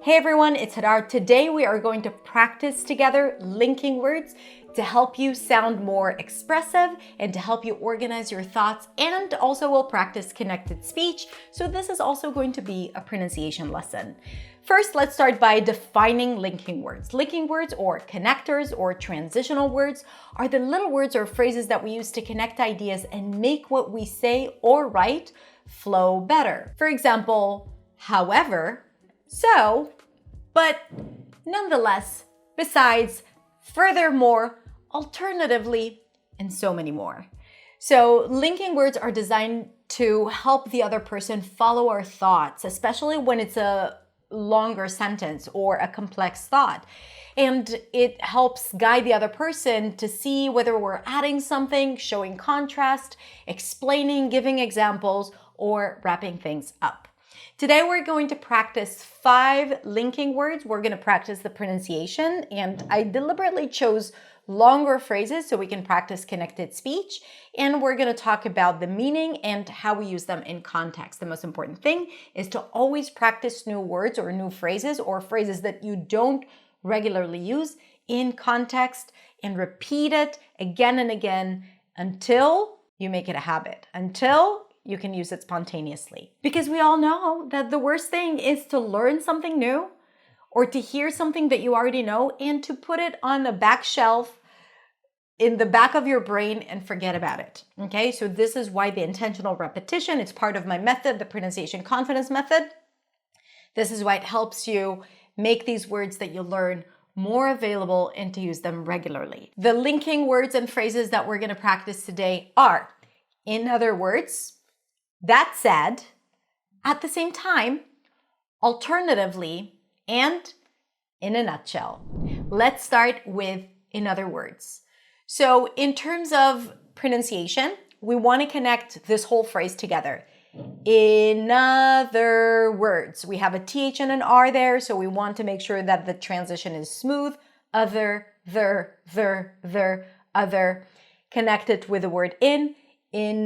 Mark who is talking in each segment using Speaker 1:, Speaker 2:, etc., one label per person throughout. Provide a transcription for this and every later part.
Speaker 1: Hey everyone, it's Hadar. Today we are going to practice together linking words to help you sound more expressive and to help you organize your thoughts, and also we'll practice connected speech. So this is also going to be a pronunciation lesson. First, let's start by defining linking words. Linking words or connectors or transitional words are the little words or phrases that we use to connect ideas and make what we say or write flow better. For example, however, so, but, nonetheless, besides, furthermore, alternatively, and so many more. So linking words are designed to help the other person follow our thoughts, especially when it's a longer sentence or a complex thought. And it helps guide the other person to see whether we're adding something, showing contrast, explaining, giving examples, or wrapping things up. Today, we're going to practice 5 linking words. We're going to practice the pronunciation, and I deliberately chose longer phrases so we can practice connected speech. And we're going to talk about the meaning and how we use them in context. The most important thing is to always practice new words or new phrases or phrases that you don't regularly use in context and repeat it again and again until you make it a habit, until you can use it spontaneously. Because we all know that the worst thing is to learn something new or to hear something that you already know and to put it on the back shelf in the back of your brain and forget about it. Okay, so this is why the intentional repetition, it's part of my method, the pronunciation confidence method. This is why it helps you make these words that you learn more available and to use them regularly. The linking words and phrases that we're going to practice today are, in other words, that said, at the same time, alternatively, and in a nutshell. Let's start with in other words. So in terms of pronunciation, we want to connect this whole phrase together. In other words, we have a TH and an R there, so we want to make sure that the transition is smooth. Other, other, connected with the word in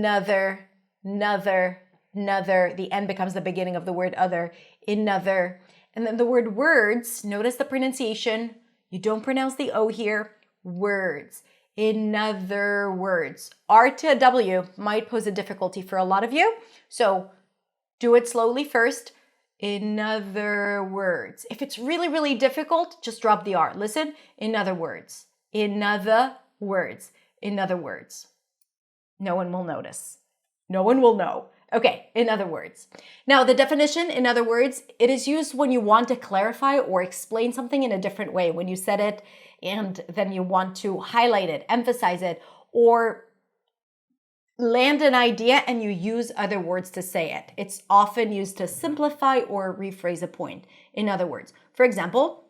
Speaker 1: other, another, the end becomes the beginning of the word other, another. And then the word words, notice the pronunciation. You don't pronounce the O here. Words. In other words. R to W might pose a difficulty for a lot of you. So do it slowly first. In other words. If it's really, really difficult, just drop the R. Listen. In other words. In other words. In other words. No one will notice. No one will know. Okay, in other words. Now, the definition, in other words, it is used when you want to clarify or explain something in a different way. When you said it and then you want to highlight it, emphasize it, or land an idea and you use other words to say it. It's often used to simplify or rephrase a point. In other words, for example,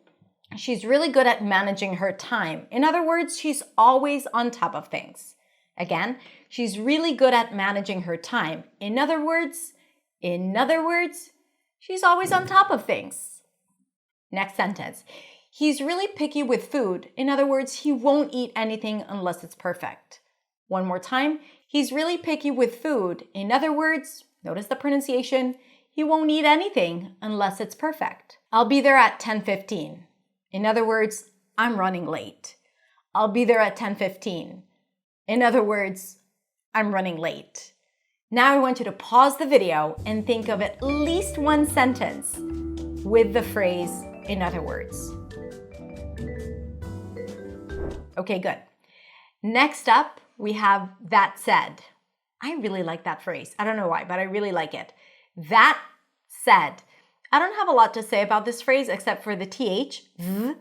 Speaker 1: she's really good at managing her time. In other words, she's always on top of things. Again, she's really good at managing her time. In other words, she's always on top of things. Next sentence. He's really picky with food. In other words, he won't eat anything unless it's perfect. One more time. He's really picky with food. In other words, notice the pronunciation. He won't eat anything unless it's perfect. I'll be there at 10:15. In other words, I'm running late. I'll be there at 10:15. In other words, I'm running late. Now I want you to pause the video and think of at least one sentence with the phrase, in other words. Okay, good. Next up, we have that said. I really like that phrase. I don't know why, but I really like it. That said. I don't have a lot to say about this phrase except for the TH.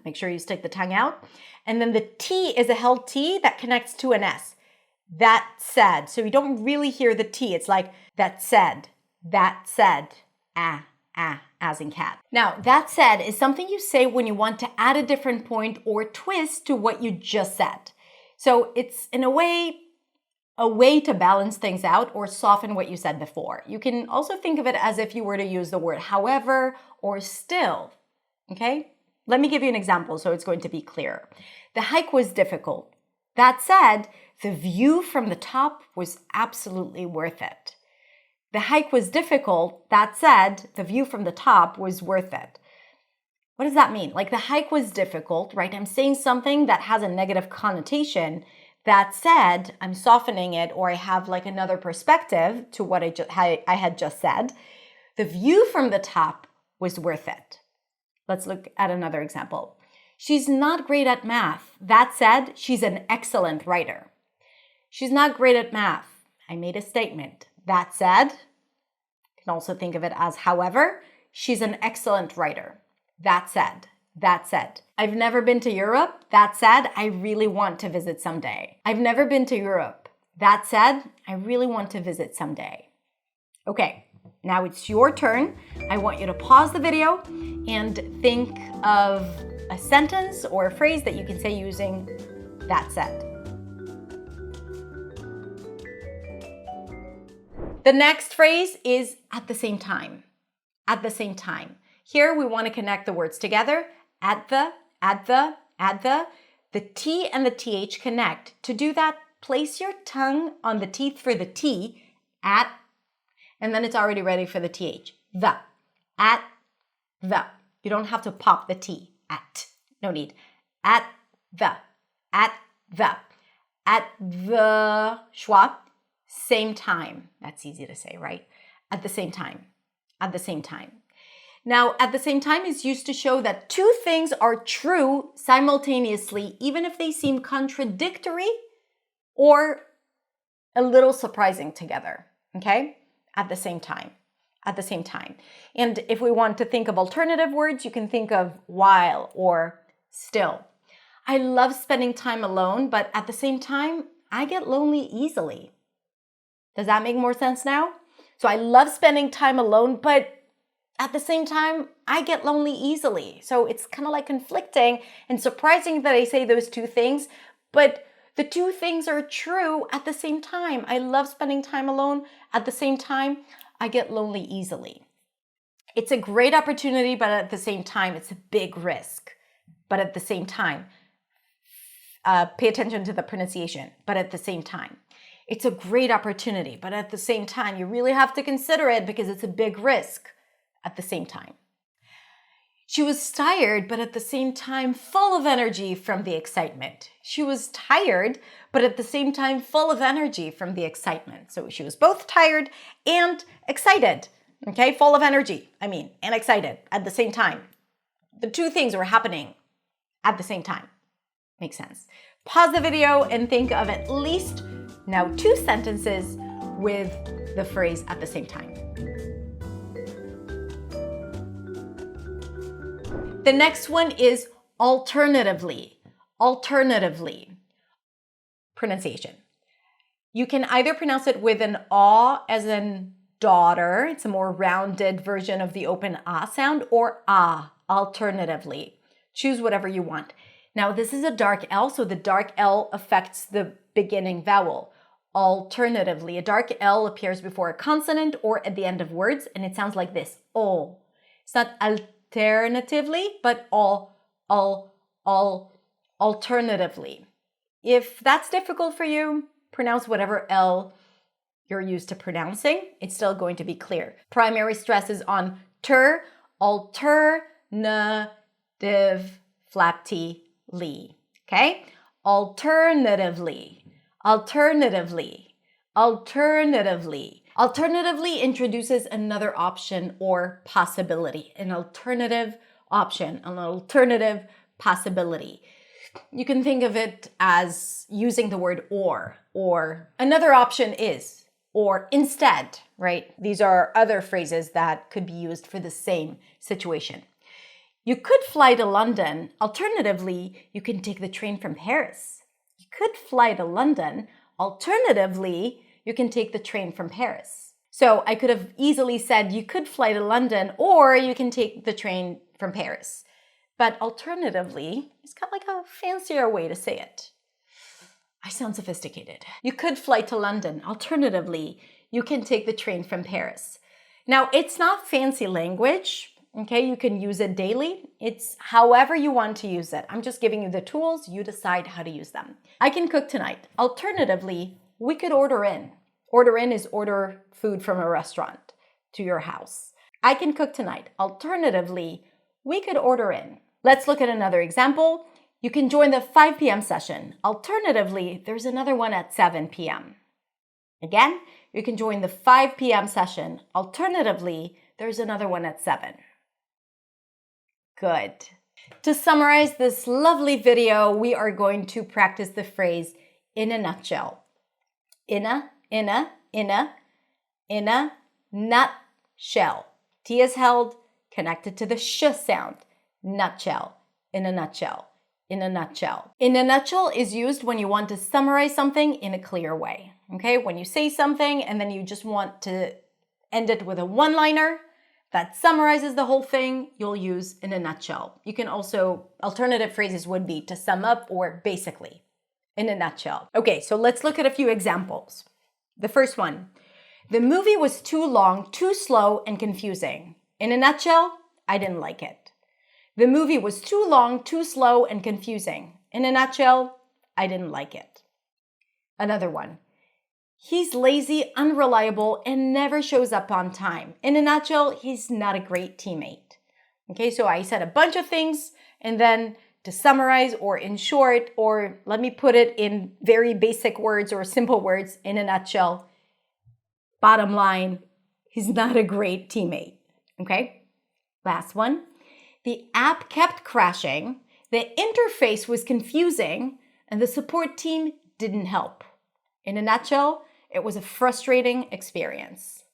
Speaker 1: Make sure you stick the tongue out. And then the T is a held T that connects to an S. That said. So you don't really hear the T. It's like that said, as in cat. Now, that said is something you say when you want to add a different point or twist to what you just said. So it's in a way to balance things out or soften what you said before. You can also think of it as if you were to use the word however or still. Okay? Let me give you an example so it's going to be clear. The hike was difficult. That said, the view from the top was absolutely worth it. The hike was difficult. That said, the view from the top was worth it. What does that mean? Like the hike was difficult, right? I'm saying something that has a negative connotation. That said, I'm softening it, or I have like another perspective to what I had just said. The view from the top was worth it. Let's look at another example. She's not great at math. That said, she's an excellent writer. She's not great at math. I made a statement. That said, you can also think of it as however, she's an excellent writer. That said, I've never been to Europe. That said, I really want to visit someday. I've never been to Europe. That said, I really want to visit someday. Okay, now it's your turn. I want you to pause the video and think of a sentence or a phrase that you can say using that said. The next phrase is at the same time. At the same time. Here we want to connect the words together. At the. The T and the TH connect. To do that, place your tongue on the teeth for the T, at, and then it's already ready for the TH. The. At the. You don't have to pop the T. At. No need. At the. At the. At the schwa. Same time. That's easy to say, right? At the same time. At the same time. Now, at the same time is used to show that two things are true simultaneously, even if they seem contradictory or a little surprising together, okay? At the same time, at the same time. And if we want to think of alternative words, you can think of while or still. I love spending time alone, but at the same time, I get lonely easily. Does that make more sense now? So I love spending time alone, but at the same time, I get lonely easily. So it's kind of like conflicting and surprising that I say those two things, but the two things are true at the same time. I love spending time alone. At the same time, I get lonely easily. It's a great opportunity, but at the same time, it's a big risk. But at the same time, pay attention to the pronunciation, but at the same time. It's a great opportunity, but at the same time, you really have to consider it because it's a big risk. At the same time. She was tired, but at the same time, full of energy from the excitement. She was tired, but at the same time, full of energy from the excitement. So she was both tired and excited, okay? Full of energy, and excited at the same time. The two things were happening at the same time. Makes sense. Pause the video and think of at least now 2 sentences with the phrase at the same time. The next one is alternatively. Alternatively. Pronunciation. You can either pronounce it with an A as in daughter. It's a more rounded version of the open A sound, or A, alternatively. Choose whatever you want. Now, this is a dark L, so the dark L affects the beginning vowel. Alternatively, a dark L appears before a consonant or at the end of words, and it sounds like this. O. It's not alternatively, but alternatively. If that's difficult for you, pronounce whatever L you're used to pronouncing. It's still going to be clear. Primary stress is on ter, alternative, flap T, ly. Okay? Alternatively, alternatively, alternatively. Alternatively introduces another option or possibility, an alternative option, an alternative possibility. You can think of it as using the word or another option is, or instead, right? These are other phrases that could be used for the same situation. You could fly to London. Alternatively, you can take the train from Paris. You could fly to London. Alternatively, you can take the train from Paris. So I could have easily said you could fly to London or you can take the train from Paris. But alternatively, it's got like a fancier way to say it. I sound sophisticated. You could fly to London. Alternatively, you can take the train from Paris. Now, it's not fancy language, okay? You can use it daily. It's however you want to use it. I'm just giving you the tools. You decide how to use them. I can cook tonight. Alternatively, we could order in. Order in is order food from a restaurant to your house. I can cook tonight. Alternatively, we could order in. Let's look at another example. You can join the 5 p.m. session. Alternatively, there's another one at 7 p.m. Again, you can join the 5 p.m. session. Alternatively, there's another one at 7. Good. To summarize this lovely video, we are going to practice the phrase in a nutshell. In a nutshell. T is held, connected to the sh sound. Nutshell. In a nutshell. In a nutshell. In a nutshell is used when you want to summarize something in a clear way. Okay, when you say something and then you just want to end it with a one-liner that summarizes the whole thing, you'll use in a nutshell. You can also, alternative phrases would be to sum up or basically, in a nutshell. Okay, so let's look at a few examples. The first one, the movie was too long, too slow, and confusing. In a nutshell, I didn't like it. The movie was too long, too slow, and confusing. In a nutshell, I didn't like it. Another one. He's lazy, unreliable, and never shows up on time. In a nutshell, he's not a great teammate. Okay, so I said a bunch of things, and then to summarize or in short, or let me put it in very basic words or simple words, in a nutshell, bottom line, he's not a great teammate. Okay, last one. The app kept crashing, the interface was confusing, and the support team didn't help. In a nutshell, it was a frustrating experience.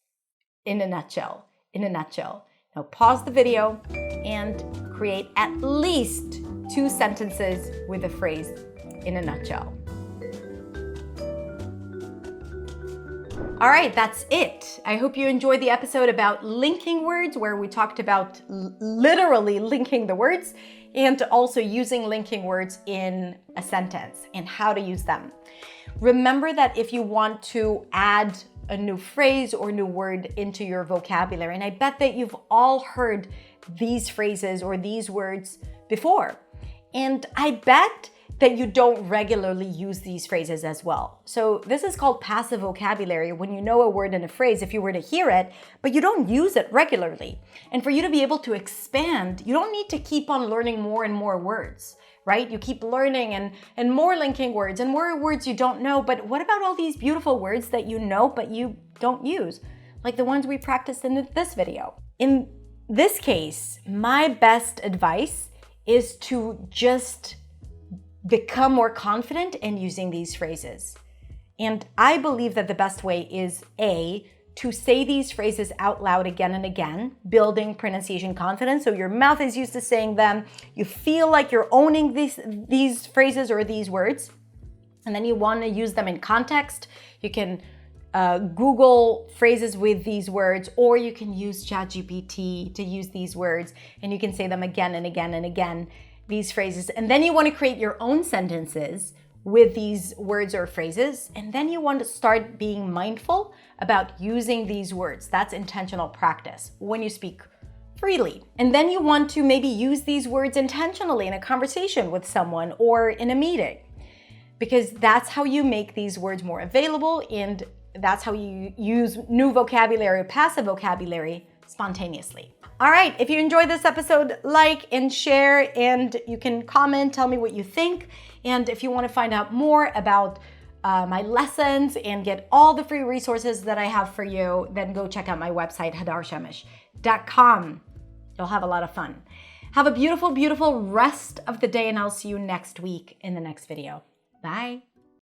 Speaker 1: In a nutshell, in a nutshell. Now pause the video and create at least 2 sentences with the phrase in a nutshell. All right, that's it. I hope you enjoyed the episode about linking words, where we talked about literally linking the words and also using linking words in a sentence and how to use them. Remember that if you want to add a new phrase or new word into your vocabulary, and I bet that you've all heard these phrases or these words before, and I bet that you don't regularly use these phrases as well. So this is called passive vocabulary, when you know a word and a phrase if you were to hear it, but you don't use it regularly. And for you to be able to expand, you don't need to keep on learning more and more words, right? You keep learning and more linking words and more words you don't know, but what about all these beautiful words that you know but you don't use? Like the ones we practiced in this video. In this case, my best advice is to just become more confident in using these phrases. And I believe that the best way is A, to say these phrases out loud again and again, building pronunciation confidence. So your mouth is used to saying them. You feel like you're owning these phrases or these words. And then you want to use them in context. You can Google phrases with these words, or you can use ChatGPT to use these words, and you can say them again and again and again, these phrases. And then you want to create your own sentences with these words or phrases. And then you want to start being mindful about using these words. That's intentional practice when you speak freely. And then you want to maybe use these words intentionally in a conversation with someone or in a meeting, because that's how you make these words more available, and that's how you use new vocabulary, passive vocabulary, spontaneously. All right, if you enjoyed this episode, like and share, and you can comment, tell me what you think. And if you want to find out more about my lessons and get all the free resources that I have for you, then go check out my website, hadarshemesh.com. You'll have a lot of fun. Have a beautiful, beautiful rest of the day, and I'll see you next week in the next video. Bye.